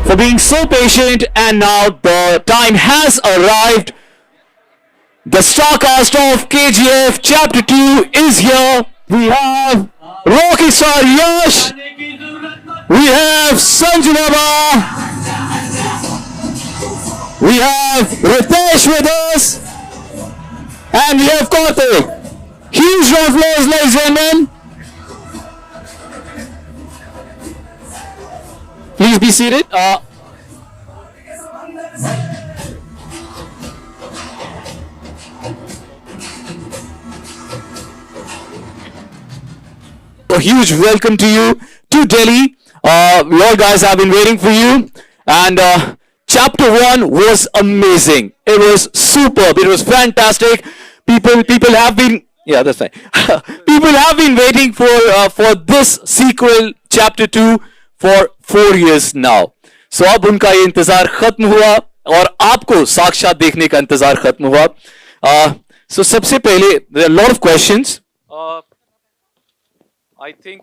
for being so patient. And now the time has arrived. The star cast of KGF Chapter 2 is here. We have Rocky Star Yash. We have Sanjana. We have Ritesh with us. And we have Karthik. Huge round of applause, ladies and gentlemen. Please be seated. A huge welcome to you to Delhi. We all guys have been waiting for you. And chapter 1 was amazing. It was superb. It was fantastic. People have been, yeah, that's fine. People have been waiting for this sequel, chapter 2, for 4 years now. So अब उनका ये इंतजार खत्म हुआ और आपको साक्षात देखने का इंतजार खत्म हुआ. So सबसे पहले there are a lot of questions. I think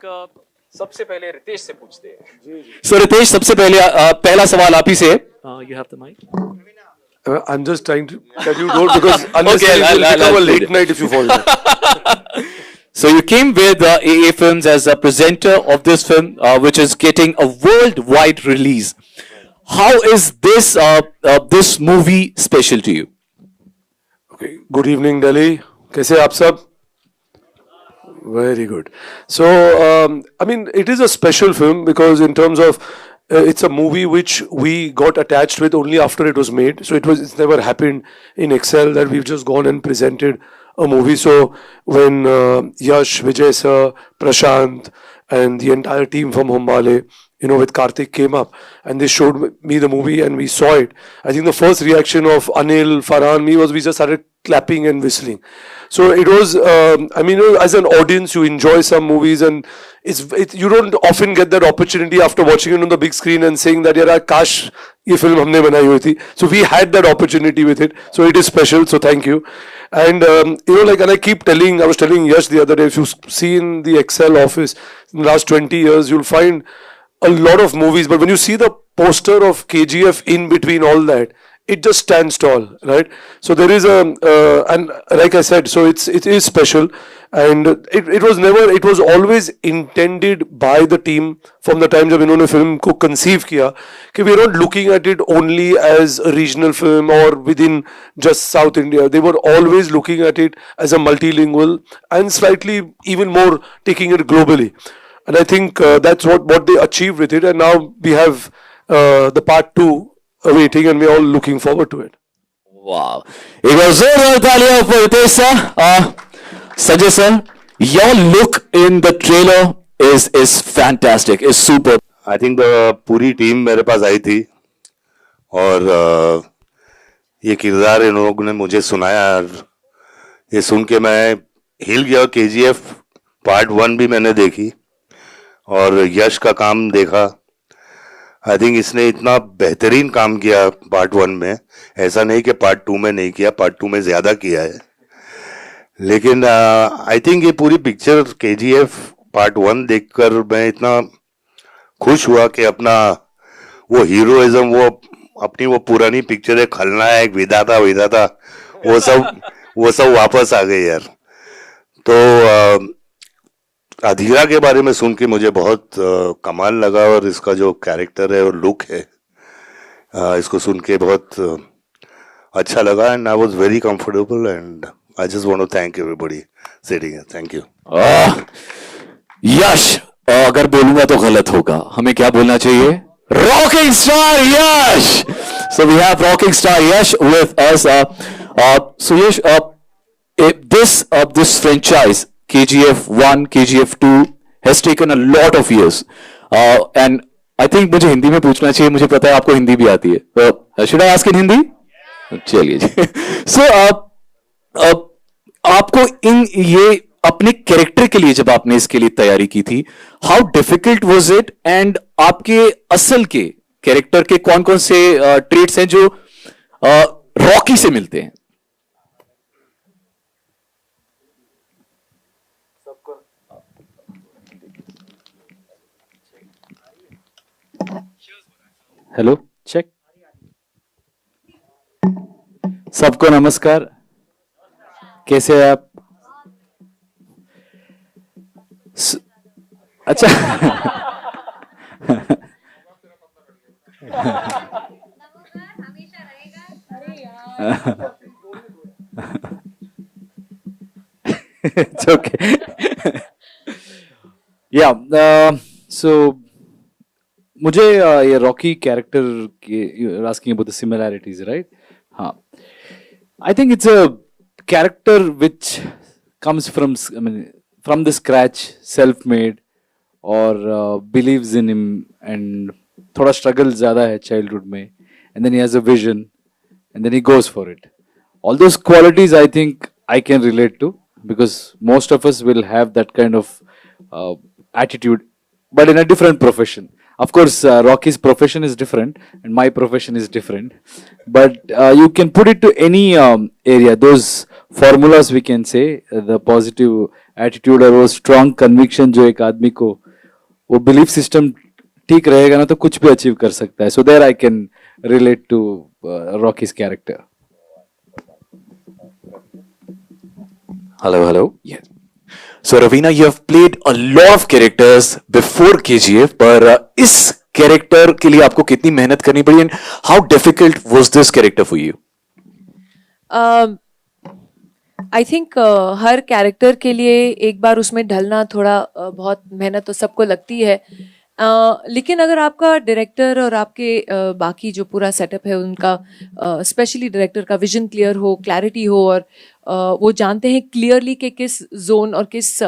सबसे पहले रितेश से पूछते हैं. So रितेश सबसे पहले पहला सवाल आप ही से. You have the mic. I'm just trying to tell you don't because unnecessarily it will become a late night if you fall down. So you came with AA Films as a presenter of this film, which is getting a worldwide release. How is this movie special to you? Okay. Good evening, Delhi. कैसे आप सब? Very good. So, I mean, it is a special film because in terms of it's a movie which we got attached with only after it was made. So it's never happened in Excel that we've just gone and presented a movie. So when Yash, Vijay sir, Prashant, and the entire team from Humbale, with Karthik came up and they showed me the movie and we saw it. I think the first reaction of Anil, Farhan, me was we just started clapping and whistling. So it was, as an audience, you enjoy some movies and you don't often get that opportunity after watching it on the big screen and saying that, "Yara, kash, ye film humne banayi hui thi." So we had that opportunity with it. So it is special. So thank you. And, and I was telling Yash the other day, if you see in the Excel office in the last 20 years, you'll find a lot of movies. But when you see the poster of KGF in between all that, it just stands tall, right? So there is and like I said, so it is special, and it was always intended by the team from the time जब इन्होंने film को conceive किया कि we are not looking at it only as a regional film or within just South India. They were always looking at it as a multilingual and slightly even more taking it globally. And I think that's what they achieved with it. And now we have the part 2 awaiting and we're all looking forward to it. Wow. It was जोरदार तालियां for Ritesh sir. Sanjay sir, your look in the trailer is fantastic, is super. I think the पूरी team मेरे पास आई थी और ये किरदार इन लोगों ने मुझे सुनाया और ये सुन के मैं हिल गया. KGF पार्ट 1 भी मैंने देखी और यश का काम देखा. आई थिंक इसने इतना बेहतरीन काम किया पार्ट 1 में. ऐसा नहीं कि पार्ट 2 में नहीं किया, पार्ट 2 में ज़्यादा किया है. लेकिन आई थिंक ये पूरी पिक्चर KGF पार्ट 1 देखकर मैं इतना खुश हुआ कि अपना वो हीरोइज्म, वो अपनी वो पुरानी पिक्चर है खलनायक, विधाता वो सब वापस आ गए यार. तो अधीरा के बारे में सुन के मुझे बहुत कमाल लगा और इसका जो कैरेक्टर है और लुक है इसको सुन के बहुत अच्छा लगा. And I was very comfortable and I just want to thank everybody sitting here. Thank you. Yash, अगर बोलूंगा तो गलत होगा, हमें क्या बोलना चाहिए? Rocking star Yash. So we have rocking star Yash with us. So Yash, this franchise KGF 1, KGF 2 has taken a lot of years. And I think मुझे हिंदी में पूछना चाहिए, मुझे पता है आपको हिंदी भी आती है. Should I ask in Hindi? चलिए जी. So आपको ये अपने कैरेक्टर के लिए जब आपने इसके लिए तैयारी की थी, how difficult was it? And आपके असल के कैरेक्टर के कौन कौन से ट्रेट्स हैं जो रॉकी से मिलते हैं? Hello check. सबको नमस्कार. कैसे हैं आप? अच्छा. It's okay. Yeah. So मुझे ये रॉकी कैरेक्टर के you're asking about the similarities, right? हाँ. I think it's a character which comes from, I mean, from the scratch, self-made, or believes in him, and थोड़ा struggle ज़्यादा है childhood में, and then he has a vision, and then he goes for it. All those qualities I think I can relate to, because most of us will have that kind of attitude, but in a different profession. Of course, Rocky's profession is different, and my profession is different. But you can put it to any area. Those formulas we can say, the positive attitude or वो strong conviction जो एक आदमी को वो belief system ठीक रहेगा ना तो कुछ भी achieve कर सकता है. So there I can relate to Rocky's character. Hello, hello. Yeah. So Ravina, you have played a lot of characters before KGF, पर इस character के लिए आपको कितनी मेहनत करनी पड़ी and how difficult was this character for you? I think her character के लिए एक बार उसमें ढलना थोड़ा बहुत मेहनत तो सबको लगती है. लेकिन अगर आपका डायरेक्टर और आपके बाकी जो पूरा सेटअप है उनका स्पेशली डायरेक्टर का विजन क्लियर हो, क्लैरिटी हो, और वो जानते हैं क्लियरली कि किस जोन और किस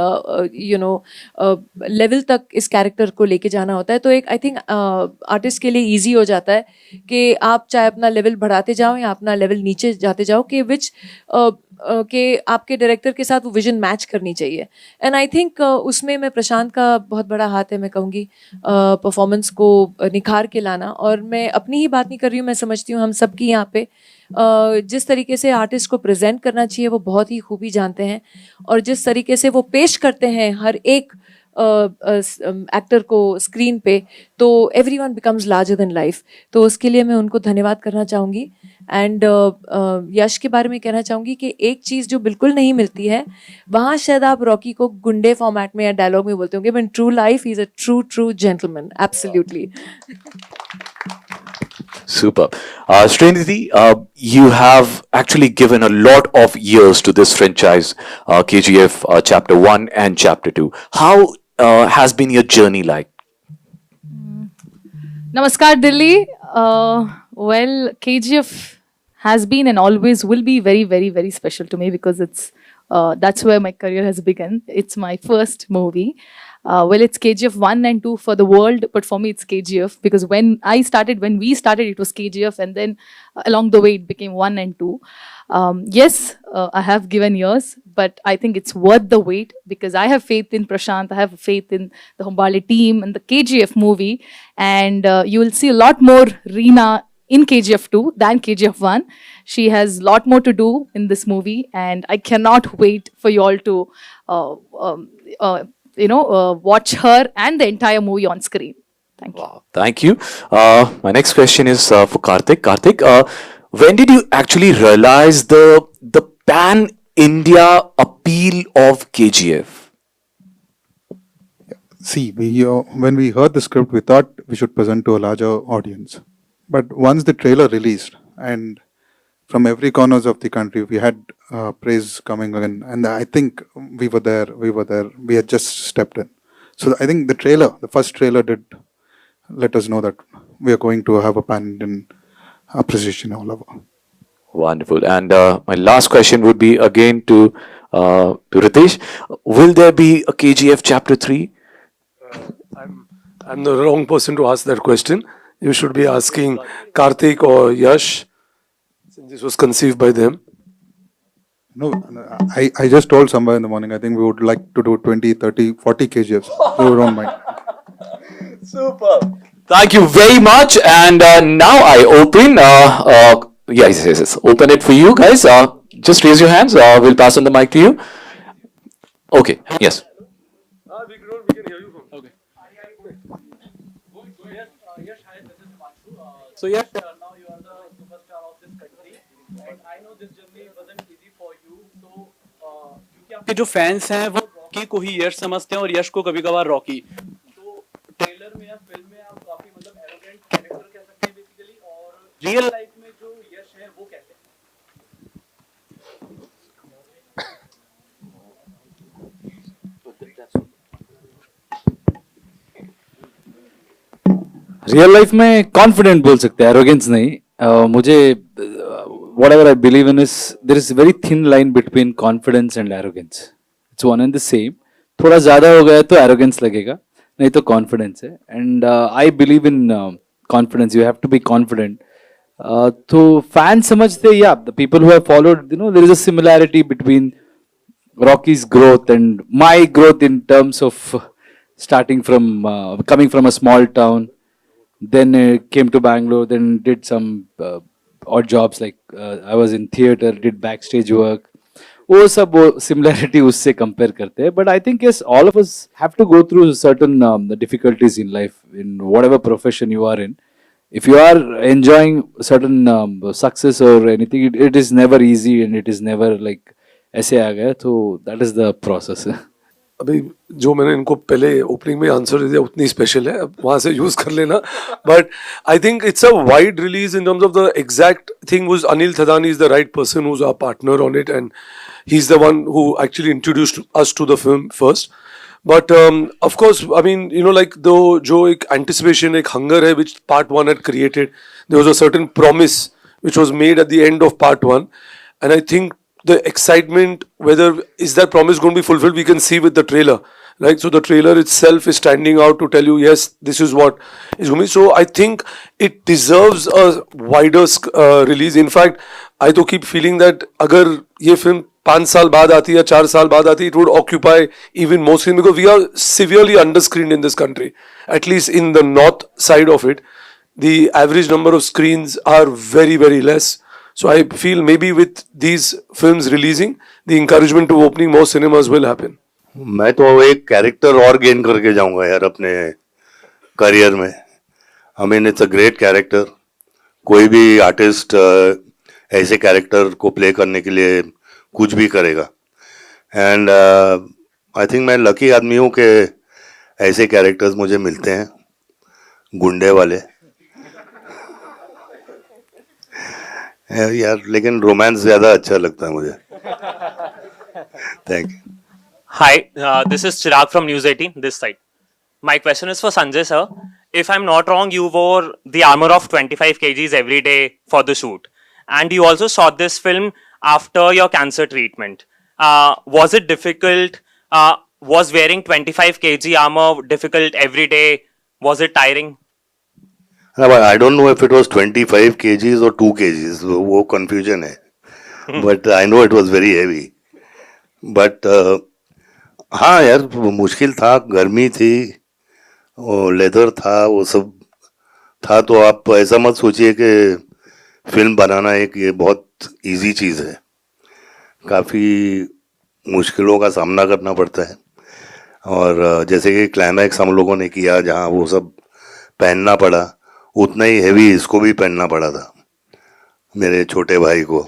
लेवल तक इस कैरेक्टर को लेके जाना होता है, तो एक आई थिंक आर्टिस्ट के लिए इजी हो जाता है कि आप चाहे अपना लेवल बढ़ाते जाओ या अपना लेवल नीचे जाते जाओ, कि विच के आपके डायरेक्टर के साथ वो विजन मैच करनी चाहिए. एंड आई थिंक उसमें मैं प्रशांत का बहुत बड़ा हाथ है, मैं कहूँगी परफॉर्मेंस को निखार के लाना. और मैं अपनी ही बात नहीं कर रही हूँ, मैं समझती हूँ हम सबकी यहाँ पे जिस तरीके से आर्टिस्ट को प्रेजेंट करना चाहिए वो बहुत ही खूबी जानते हैं, और जिस तरीके से वो पेश करते हैं हर एक एक्टर को स्क्रीन पे, तो everyone becomes larger than life. तो उसके लिए मैं उनको धन्यवाद करना चाहूँगी. एंड यश के बारे में कहना चाहूँगी कि एक चीज़ जो बिल्कुल नहीं मिलती है, वहाँ शायद आप रॉकी को गुंडे फॉर्मेट में या डायलॉग में बोलते होंगे, but true life he is a true gentleman. Absolutely. Super. Srinidhi, you have actually given a lot of years to this franchise, KGF Chapter 1 and Chapter 2. How has been your journey like? Namaskar, Delhi. Well, KGF has been and always will be very, very, very special to me because it's that's where my career has begun. It's my first movie. Well, it's KGF 1 and 2 for the world, but for me it's KGF because when we started, it was KGF, and then along the way it became 1 and 2. Yes, I have given years, but I think it's worth the wait because I have faith in Prashant, I have faith in the Humbali team and the KGF movie, and you will see a lot more Reena in KGF 2 than KGF 1. She has a lot more to do in this movie, and I cannot wait for you all to watch her and the entire movie on screen. Thank you. Wow, thank you. My next question is for Karthik. Karthik, when did you actually realize the pan-India appeal of KGF? See, when we heard the script, we thought we should present to a larger audience. But once the trailer released, and from every corners of the country, we had praise coming in, and I think we were there. We had just stepped in. So I think the first trailer did let us know that we are going to have a pan-Indian appreciation all over. Wonderful. And my last question would be again to Ritesh. Will there be a KGF Chapter 3? I'm the wrong person to ask that question. You should be asking Karthik or Yash, since this was conceived by them. No, I just told somewhere in the morning, I think we would like to do 20, 30, 40 kgs. So we don't mind. Super. Thank you very much. And now I open, yes, open it for you guys. Just raise your hands. We'll pass on the mic to you. Okay, yes. So yes, now you are the superstar of this country, and I know this journey wasn't easy for you. So क्योंकि आपके जो fans हैं वो Rocky को ही यश समझते हैं और यश को कभी कभार रॉकी। तो ट्रेलर में या फिल्म में आप काफी मतलब एरोगेंट कैरेक्टर कह सकते हैं बेसिकली, और रियल लाइफ में जो यश है वो कैसे है? रियल लाइफ में कॉन्फिडेंट बोल सकते हैं, एरोगेंस नहीं। मुझे whatever I believe in is there is very thin line between confidence and arrogance. It's one and the same. थोड़ा ज्यादा हो गया तो एरोगेंस लगेगा, नहीं तो कॉन्फिडेंस है। And I believe in confidence, you have to be confident. तो फैंस समझते या the people who have followed, you know, there is a similarity between Rocky's growth and my growth in terms of starting from coming from a small town, then came to Bangalore, then did some odd jobs like I was in theater, did backstage work. वो सब similarity उससे compare करते हैं. But I think yes, all of us have to go through certain difficulties in life, in whatever profession you are in. If you are enjoying certain success or anything, it is never easy and it is never like ऐसे आ गया, तो that is the process. अभी जो मैंने इनको पहले opening में answer दे दिया उतनी स्पेशल है, अब वहाँ से यूज कर लेना। But I think it's a wide release in terms of the exact thing was Anil Thadani is the right person who is our partner on it, and he is the one who actually introduced us to the film first. But of course I mean you know like though जो एक anticipation, एक hunger है which part one had created, there was a certain promise which was made at the end of part one, and I think the excitement, whether is that promise going to be fulfilled, we can see with the trailer, right? So the trailer itself is standing out to tell you, yes, this is what is going to be. So I think it deserves a wider release. In fact, I to keep feeling that agar ye film 5 साल बाद आती या 4 साल बाद आती, it would occupy even more screen, because we are severely underscreened in this country, at least in the north side of it. The average number of screens are very, very less. So I feel maybe with these films releasing, the encouragement to opening more cinemas will happen. मैं तो एक character और gain करके जाऊंगा यार अपने career में। I mean it's a great character. कोई भी आर्टिस्ट ऐसे कैरेक्टर को प्ले करने के लिए कुछ भी करेगा, एंड आई थिंक मैं लकी आदमी हूँ कि ऐसे कैरेक्टर्स मुझे मिलते हैं, गुंडे वाले यार, लेकिन रोमांस ज्यादा अच्छा लगता है मुझे। Thank you. Hi, this is Chirag from News 18, this side. My question is for Sanjay sir. If I'm not wrong, you wore the armor of 25 kgs every day for the shoot. And you also shot this film after your cancer treatment. Was it difficult? Was wearing 25 kg armor difficult every day? Was it tiring? I don't know if it was 25 kgs or 2 kgs. वो confusion है. But I know it was very heavy. But हाँ यार, वो मुश्किल था, गर्मी थी, वो लेदर था, वो सब था। तो आप ऐसा मत सोचिए कि फिल्म बनाना एक ये बहुत इजी चीज़ है। काफ़ी मुश्किलों का सामना करना पड़ता है। और जैसे कि क्लाइमैक्स हम लोगों ने किया, जहाँ वो सब पहनना पड़ा, उतना ही हैवी इसको भी पहनना पड़ा था, मेरे छोटे भाई को।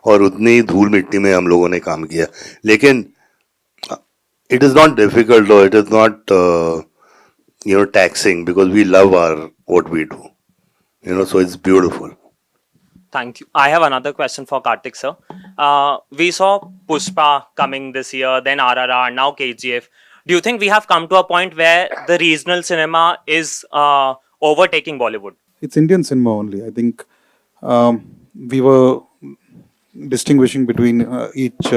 और उतनी धूल मिट्टी में हम लोगों ने काम किया। लेकिन it is not difficult, or it is not taxing, because we love what we do, so it's beautiful. Thank you. I have another question for Kartik sir. We saw Pushpa coming this year, then RRR, now KGF. Do you think we have come to a point where the regional cinema is overtaking Bollywood? It's Indian cinema only. I think we were distinguishing between each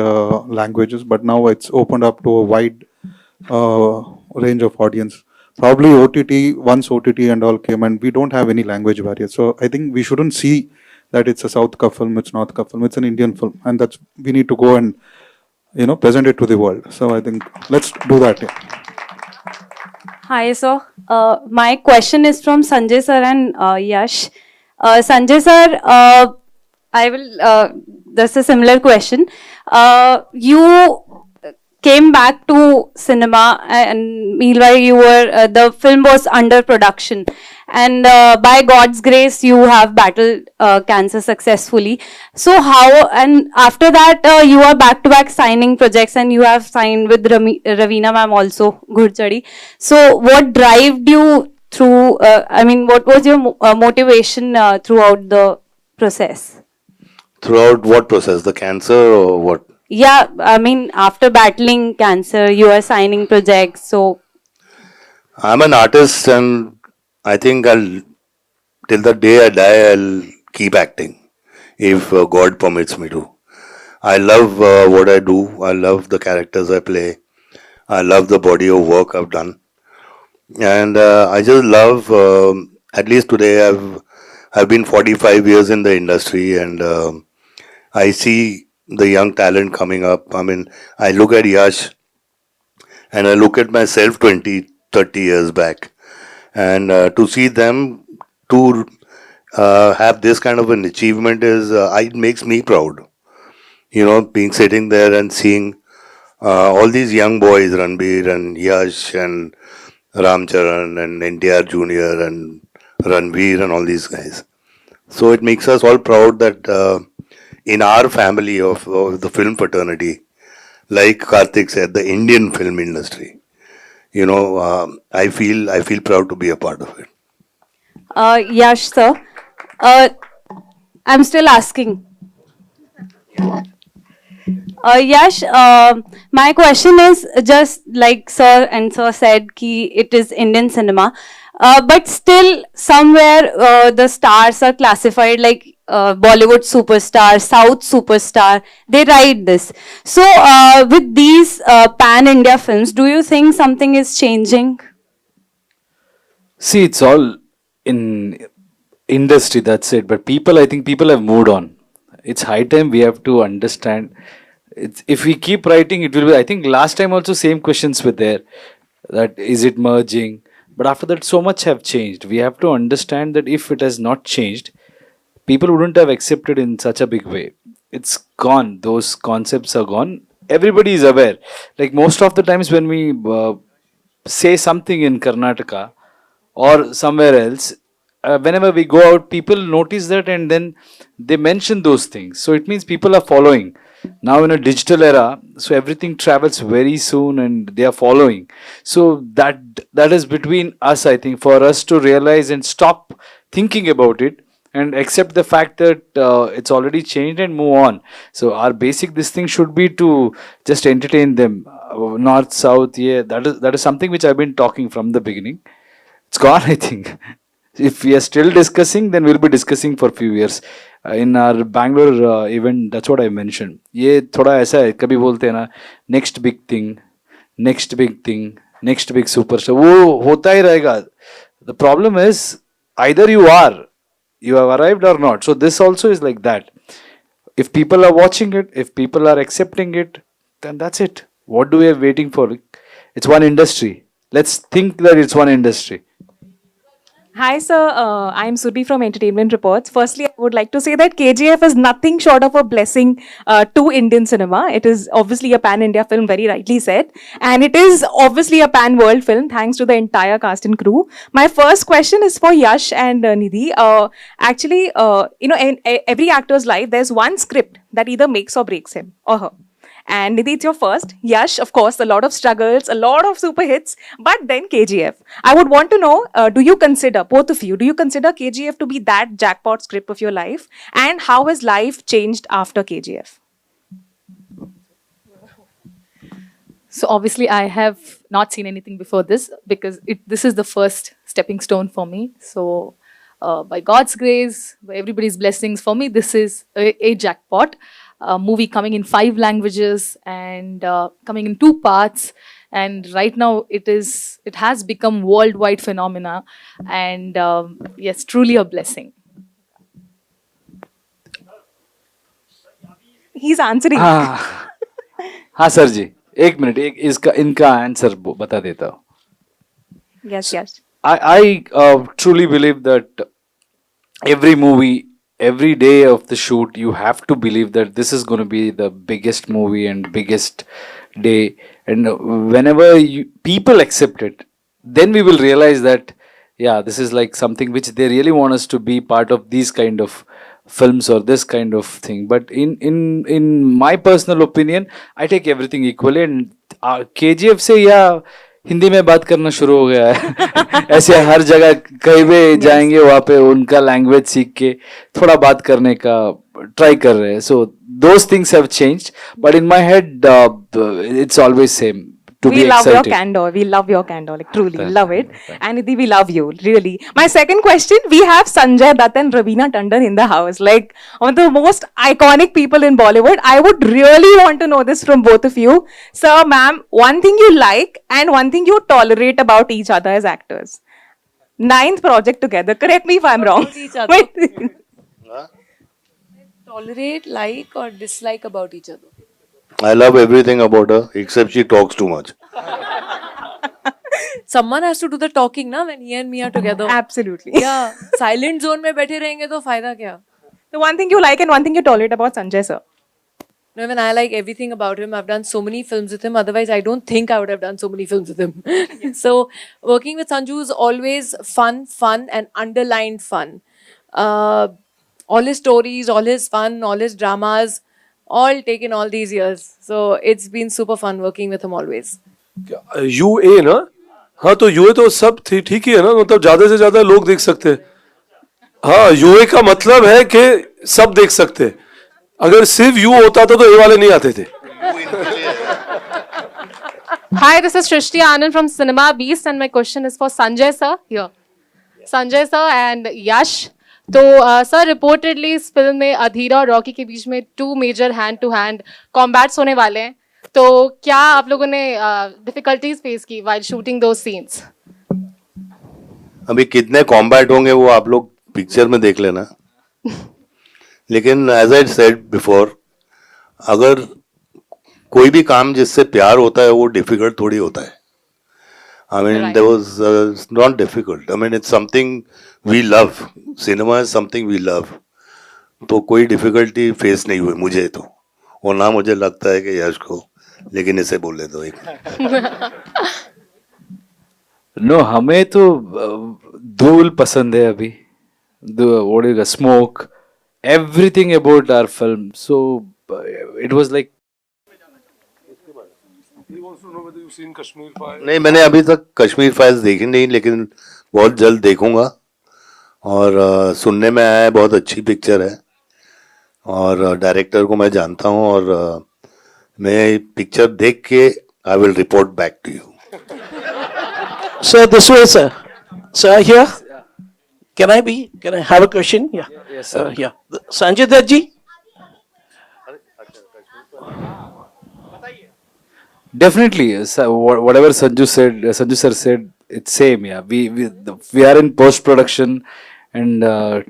languages, but now it's opened up to a wide range of audience. Probably OTT, once OTT and all came, and we don't have any language barrier. So I think we shouldn't see that it's a South ka film, it's North ka film, it's an Indian film, and that's, we need to go and present it to the world. So I think let's do that. Yeah. Hi, sir. My question is from Sanjay sir and Yash. Sanjay sir, I will. That's a similar question. You came back to cinema, and meanwhile you were the film was under production, and by God's grace you have battled cancer successfully. So how, and after that you are back to back signing projects, and you have signed with Ravina ma'am also, Ghurchadi. So what drove you through? I mean, what was your motivation throughout the process? Throughout what process? The cancer or what? Yeah, I mean, after battling cancer, you are signing projects. So, I'm an artist, and I think till the day I die, I'll keep acting if God permits me to. I love what I do. I love the characters I play. I love the body of work I've done, and I just love. At least today, I've been 45 years in the industry, and I see the young talent coming up. I mean, I look at Yash and I look at myself 20, 30 years back, and to see them to have this kind of an achievement it makes me proud. You know, being sitting there and seeing all these young boys, Ranbir and Yash and Ramcharan and NTR Jr. and Ranveer and all these guys. So it makes us all proud that in our family of the film fraternity, like Karthik said, the Indian film industry, you know, I feel proud to be a part of it. Yash sir, I'm still asking. Yash, my question is just like sir and sir said, ki it is Indian cinema, but still somewhere the stars are classified like Bollywood superstar, South superstar. They write this. So with these pan-India films, do you think something is changing? See, it's all in industry, that's it. But people, I think people have moved on. It's high time we have to understand. If we keep writing, it will be. I think last time also same questions were there. That is it merging? But after that, so much have changed. We have to understand that if it has not changed, people wouldn't have accepted in such a big way. It's gone. Those concepts are gone. Everybody is aware. Like most of the times when we say something in Karnataka or somewhere else, whenever we go out, people notice that and then they mention those things. So it means people are following. Now in a digital era, so everything travels very soon and they are following. So that is between us, I think, for us to realize and stop thinking about it and accept the fact that it's already changed and move on. So our basic this thing should be to just entertain them. North, South, yeah, that is something which I've been talking from the beginning. It's gone, I think. If we are still discussing, then we'll be discussing for a few years. In our Bangalore event, that's what I mentioned. ये थोड़ा ऐसा है, कभी बोलते हैं ना, next big thing, next big thing, next big superstar. वो होता ही रहेगा. The problem is either you have arrived or not. So this also is like that. If people are watching it, if people are accepting it, then that's it. What do we have waiting for? It's one industry. Let's think that it's one industry. Hi sir, I'm Surbi from Entertainment Reports. Firstly, I would like to say that KGF is nothing short of a blessing to Indian cinema. It is obviously a pan-India film, very rightly said. And it is obviously a pan-world film, thanks to the entire cast and crew. My first question is for Yash and Nidhi. Actually, in every actor's life, there's one script that either makes or breaks him or her. And Nidhi, it's your first. Yash, of course, a lot of struggles, a lot of super hits, but then KGF. I would want to know, do you consider, both of you, do you consider KGF to be that jackpot script of your life? And how has life changed after KGF? So obviously I have not seen anything before this because this is the first stepping stone for me. So by God's grace, by everybody's blessings, for me this is a jackpot. Movie coming in 5 languages and coming in 2 parts, and right now it has become worldwide phenomena, and yes, truly a blessing. He's answering. हाँ sir जी, एक minute, इनका answer बता देता हूँ. Yes, yes. I truly believe that every movie, every day of the shoot, you have to believe that this is going to be the biggest movie and biggest day, and whenever people accept it, then we will realize that yeah, this is like something which they really want us to be part of these kind of films or this kind of thing. But in my personal opinion, I take everything equally, and KGF से या हिंदी में बात करना शुरू हो गया है ऐसे हर जगह कहीं भी जाएंगे वहाँ पे उनका लैंग्वेज सीख के थोड़ा बात करने का ट्राई कर रहे हैं. So those things have changed, but in my head it's always same. We love your candor. We love your candor. Like truly, love it. And Nidhi, we love you. Really. My second question: we have Sanjay Dutt and Raveena Tandon in the house. Like one of the most iconic people in Bollywood. I would really want to know this from both of you, sir, ma'am. One thing you like and one thing you tolerate about each other as actors. Ninth project together. Correct me if I'm wrong. Each other. Wait. Tolerate, like, or dislike about each other. I love everything about her except she talks too much. Someone has to do the talking ना when he and me are together. Absolutely. Yeah. Silent zone में बैठे रहेंगे तो फायदा क्या? The one thing you like and one thing you tolerate about Sanjay sir. No, even I like everything about him. I've done so many films with him. Otherwise, I don't think I would have done so many films with him. So, working with Sanju is always fun, and underlined fun. All his stories, all his fun, all his dramas, all taken all these years. So, it's been super fun working with him always. UA ना, हाँ तो UA तो सब ठीक ही है ना, मतलब ज्यादा से ज्यादा लोग देख सकते हैं. हाँ, UA का मतलब है कि सब देख सकते हैं. अगर सिर्फ यू होता था तो ये वाले नहीं आते थे. Hi, this is Shrishti Anand from Cinema Beast and my question is for Sanjay sir here. Sanjay sir and Yash. तो सर रिपोर्टेडली इस फिल्म में अधीरा और रॉकी के बीच में 2 major hand to hand combats होने वाले हैं. तो क्या आप लोगों ने डिफिकल्टीज फेस की व्हाइल शूटिंग दोस सीन्स? अभी कितने कॉम्बैट होंगे वो आप लोग पिक्चर में देख लेना. लेकिन एज आई सेड बिफोर, अगर कोई भी काम जिससे प्यार होता है वो डिफिकल्ट थोड़ी होता है. I mean, there was not difficult. I mean, it's something we love. Cinema is something we love. तो कोई difficulty face नहीं हुई मुझे तो, और ना मुझे लगता है कि यश को, लेकिन इसे बोले दो एक. No, हमें तो धूल पसंद है अभी. What is the smoke? Everything about our film. So it was like. नहीं, मैंने अभी तक कश्मीर फाइल्स देखी नहीं, लेकिन बहुत जल्द देखूंगा. और सुनने में आया है बहुत अच्छी पिक्चर है, और डायरेक्टर को मैं जानता हूँ, और मैं पिक्चर देख के I will report back to you. Sir, this way, sir. Sir, here. Can I have a question? Yeah. Yes, sir. Yeah. Sanjay Dutt ji. Definitely, whatever Sanju sir said, it's same. Yeah, we are in post production, and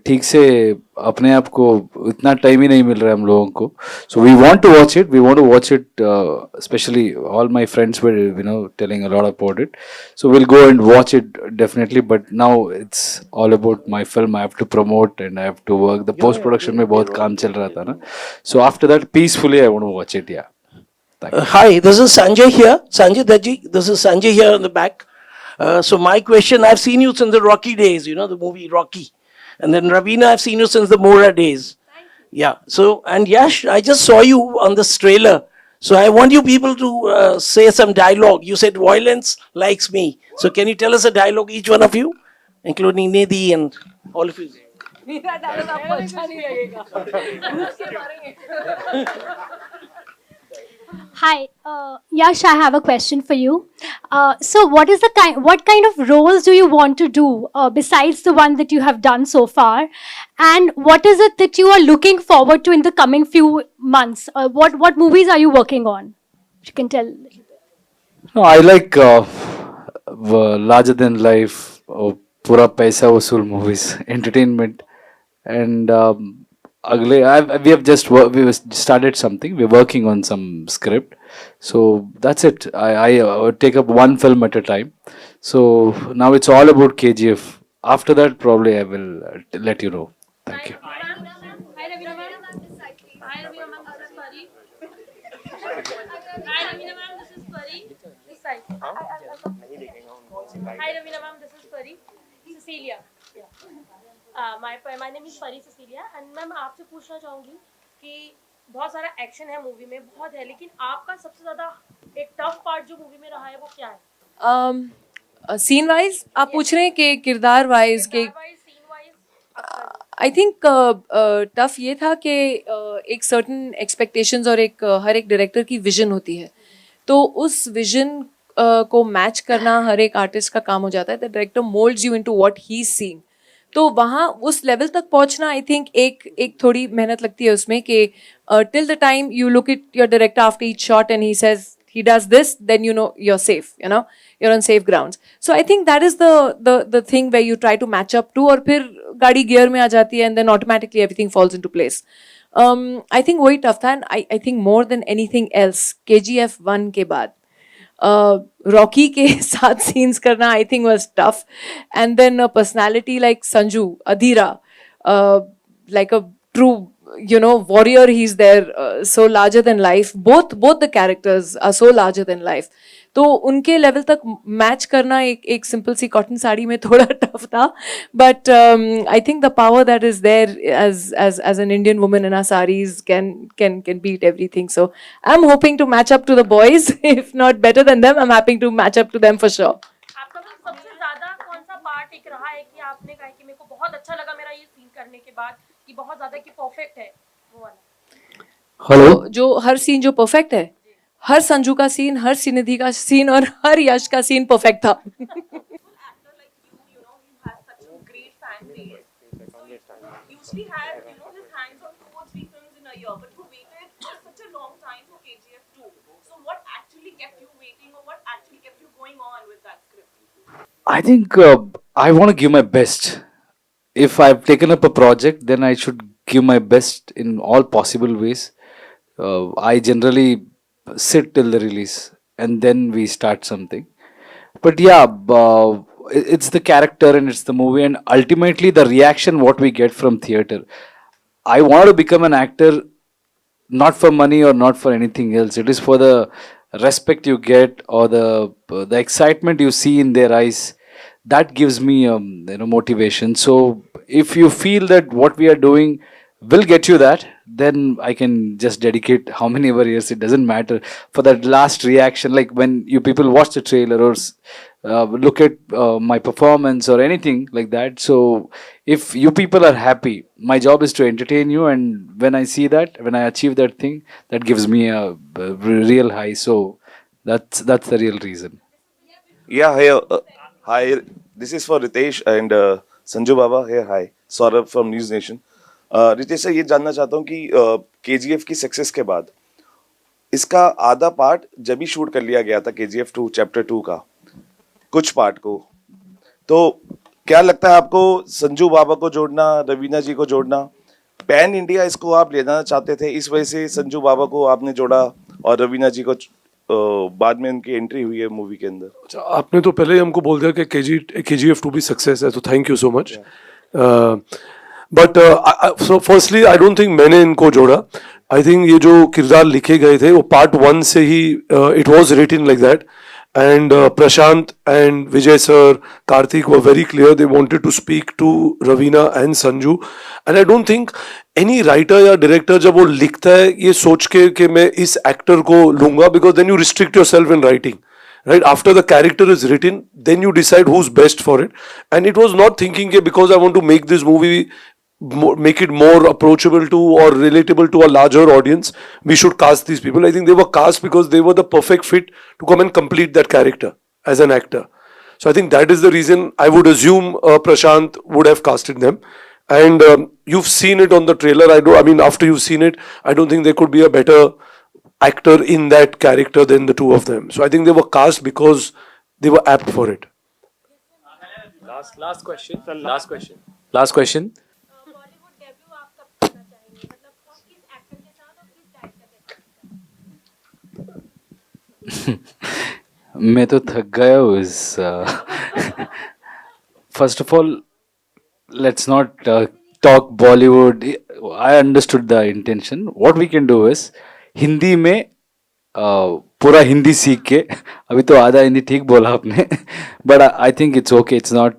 ठीक से अपने आप को इतना time ही नहीं मिल रहा है हम लोगों को. So we want to watch it. We want to watch it. Especially all my friends were telling a lot about it. So we'll go and watch it definitely. But now it's all about my film. I have to promote and I have to work. The post production में बहुत काम चल रहा था ना. So after that, peacefully I want to watch it. Yeah. Hi, this is Sanjay here. Sanjay Dutt ji. This is Sanjay here in the back. So my question, I've seen you since the Rocky days, the movie Rocky. And then Raveena, I've seen you since the Mora days. Yeah. So, and Yash, I just saw you on this trailer. So I want you people to say some dialogue. You said violence likes me. So can you tell us a dialogue, each one of you, including Nidhi and all of you? मेरा dialogue आपको अच्छा नहीं लगेगा. उसके मारेंगे. Hi, Yash, I have a question for you. So, what kind of roles do you want to do besides the one that you have done so far, and what is it that you are looking forward to in the coming few months? What movies are you working on? You can tell. No, I like larger than life, pura paisa vasool movies, entertainment, and we have started something. We're working on some script, so that's it. I take up one film at a time. So now it's all about KGF. After that, probably I will let you know. Thank you. Hi, Raveena ma'am. Pari. This side. Hi Ravina ma'am, this is Pari. Cecilia. My name is Pari Cecilia and ma'am आपसे पूछना चाहूँगी कि बहुत सारा action है movie में बहुत है लेकिन आपका सबसे ज़्यादा एक टफ पार्ट जो मूवी में रहा है वो क्या है? सीन वाइज आप पूछ रहे हैं कि किरदार वाइज के आई थिंक टफ ये था कि एक सर्टन एक्सपेक्टेशंस और एक हर एक डायरेक्टर की विजन होती है, तो उस विजन को मैच करना हर एक आर्टिस्ट का काम हो जाता है. The director moulds you into what he is seeing. तो वहाँ उस लेवल तक पहुँचना आई थिंक एक थोड़ी मेहनत लगती है उसमें कि till the time you look it your director after each shot and he says he does this, then you know you're safe, you know, you're on safe grounds. So I think that is the thing where you try to match up to, और फिर गाड़ी gear में आ जाती है and then automatically everything falls into place. I think वही tough था, and I think more than anything else KGF 1 के बाद Rocky के साथ scenes करना I think was tough, and then a personality like Sanju Adhira, like a true warrior, he's there, so larger than life. Both the characters are so larger than life. तो उनके level तक match करना एक simple सी cotton sari में थोड़ा tough था, but I think the power that is there as an Indian woman in our sarees can beat everything. So I'm hoping to match up to the boys. If not better than them, I'm happy to match up to them for sure. आपका सबसे ज़्यादा कौन सा part एक रहा है कि आपने कहा कि मेरे को बहुत अच्छा लगा मेरा ये सीन करने के बाद कि बहुत ज़्यादा कि परफेक्ट है वो वाला? हेलो, जो हर सीन जो परफेक्ट है, हर संजू का सीन, हर श्रीनिधि का सीन और हर यश का सीन परफेक्ट था. Usually have his hands on 2 or 3 films in a year, but you waited for such a long time for KGF 2. So what actually kept you waiting, or what actually kept you going on with that script? I think I want to give my best. If I've taken up a project, then I should give my best in all possible ways. I generally sit till the release and then we start something. But yeah, it's the character and it's the movie, and ultimately the reaction what we get from theater. I want to become an actor not for money or not for anything else. It is for the respect you get or the excitement you see in their eyes. That gives me motivation. So if you feel that what we are doing will get you that, then I can just dedicate how many ever years, it doesn't matter, for that last reaction, like when you people watch the trailer or look at my performance or anything like that. So if you people are happy, my job is to entertain you, and when I see that, when I achieve that thing, that gives me a real high. So that's the real reason. Yeah, hey, hi, this is for Ritesh and Sanju Baba. Here, hi, Saurabh from News Nation. Ritesh sir, ये जानना चाहता हूँ कि KGF की success के बाद इसका आधा पार्ट जब ही शूट कर लिया गया था KGF 2 चैप्टर 2 का कुछ पार्ट को, तो क्या लगता है आपको संजू बाबा को जोड़ना, रवीना जी को जोड़ना, पैन इंडिया इसको आप ले जाना चाहते थे, इस वजह से संजू बाबा को आपने जोड़ा और रवीना जी को बाद में उनकी एंट्री हुई है मूवी के अंदर? अच्छा, आपने तो पहले ही हमको बोल दिया कि KGF 2 भी सक्सेस है, तो thank you so much. But so firstly I don't think मैंने इनको जोड़ा. आई थिंक ये जो किरदार लिखे गए थे वो पार्ट 1 से ही it was written like that, and Prashanth and Vijay sir, Karthik were very clear, they wanted to speak to Raveena and Sanju. And I don't think any writer या डायरेक्टर जब वो लिखता है ये सोच के कि मैं इस एक्टर को लूंगा, because then you restrict yourself in writing. Right after the character is written, then you decide who's best for it. And it was not thinking because I want to make this movie make it more approachable to or relatable to a larger audience, we should cast these people. I think they were cast because they were the perfect fit to come and complete that character as an actor. So I think that is the reason I would assume Prashant would have casted them. And you've seen it on the trailer. I mean, after you've seen it, I don't think there could be a better actor in that character than the two of them. So I think they were cast because they were apt for it. Last question. मैं तो थक गया हूँ इस. First of all, let's not talk Bollywood. I understood the intention. What we can do is Hindi में पूरा हिंदी सीख के, अभी तो आधा हिंदी ठीक बोला आपने, but I think it's okay. It's not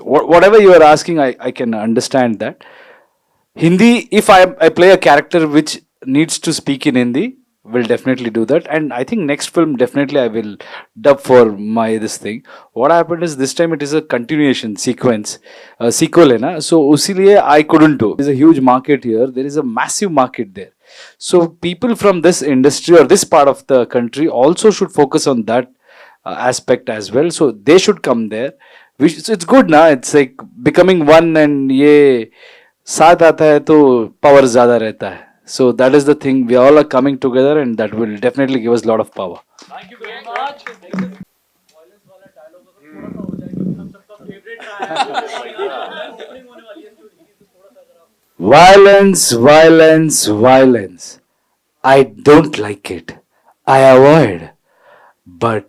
whatever you are asking. I can understand that. Hindi, if I play a character which needs to speak in Hindi, will definitely do that. And I think next film definitely I will dub for my this thing. What happened is this time it is a continuation sequence, sequel है ना, so उसीलिए I couldn't do. There is a huge market here. There is a massive market there. So people from this industry or this part of the country also should focus on that aspect as well. So they should come there. So it's good ना. It's like becoming one, and ये साथ आता है तो power ज़्यादा रहता है. So that is the thing. We all are coming together, and that will definitely give us a lot of power. Thank you very much. Violence, violence, violence. I don't like it. I avoid. But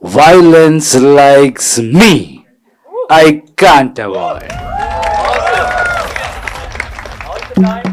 violence likes me. I can't avoid. Time.